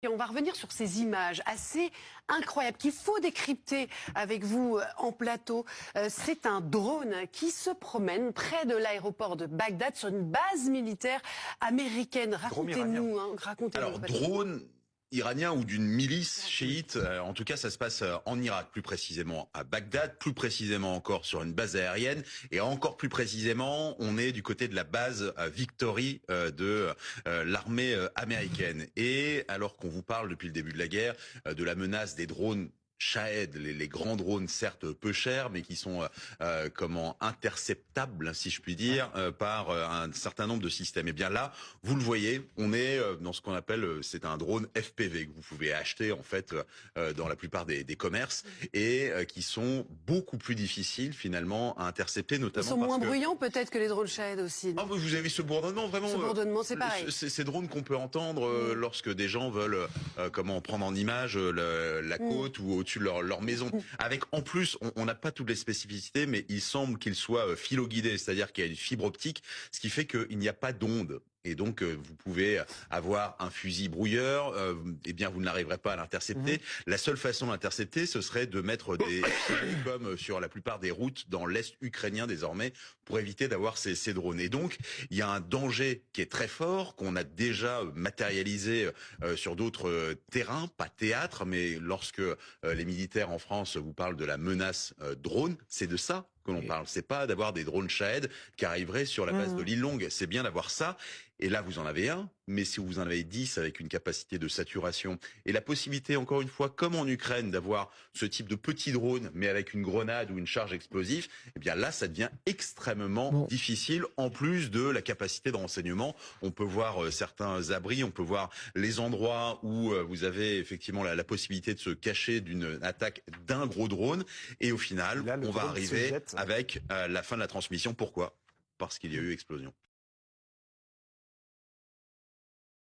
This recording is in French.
Et on va revenir sur ces images assez incroyables qu'il faut décrypter avec vous en plateau. C'est un drone qui se promène près de l'aéroport de Bagdad sur une base militaire américaine. Racontez-nous, racontez-nous. Alors, drone iranien ou d'une milice chiite, en tout cas ça se passe en Irak, plus précisément à Bagdad, plus précisément encore sur une base aérienne, et encore plus précisément on est du côté de la base Victory de l'armée américaine. Et alors qu'on vous parle depuis le début de la guerre de la menace des drones Shahed, les grands drones certes peu chers, mais qui sont interceptables, si je puis dire, par un certain nombre de systèmes. Et bien là, vous le voyez, on est dans ce qu'on appelle, c'est un drone FPV que vous pouvez acheter en fait dans la plupart des commerces et qui sont beaucoup plus difficiles finalement à intercepter, notamment. Ils sont moins bruyants peut-être que les drones Shahed aussi. Ah, vous avez ce bourdonnement vraiment. Ce bourdonnement, c'est pareil. Ces drones qu'on peut entendre lorsque des gens veulent prendre en image la côte ou au-dessus de leur maison. Avec en plus, on n'a pas toutes les spécificités, mais il semble qu'il soit philo-guidé, c'est-à-dire qu'il y a une fibre optique, ce qui fait qu'il n'y a pas d'onde. Et donc, vous pouvez avoir un fusil brouilleur, eh bien, vous n'arriverez pas à l'intercepter. La seule façon d'intercepter, ce serait de mettre des comme sur la plupart des routes dans l'est ukrainien désormais, pour éviter d'avoir ces drones. Et donc, il y a un danger qui est très fort, qu'on a déjà matérialisé sur d'autres terrains, pas théâtre, mais lorsque les militaires en France vous parlent de la menace drone, c'est de ça que l'on parle. C'est pas d'avoir des drones Shahed qui arriveraient sur la base de l'île Longue. C'est bien d'avoir ça. Et là, vous en avez un. Mais si vous en avez 10 avec une capacité de saturation et la possibilité, encore une fois, comme en Ukraine, d'avoir ce type de petit drone, mais avec une grenade ou une charge explosive, eh bien là, ça devient extrêmement difficile. En plus de la capacité de renseignement, on peut voir certains abris, on peut voir les endroits où vous avez effectivement la possibilité de se cacher d'une attaque d'un gros drone. Et au final, là, on va arriver avec la fin de la transmission. Pourquoi ? Parce qu'il y a eu explosion.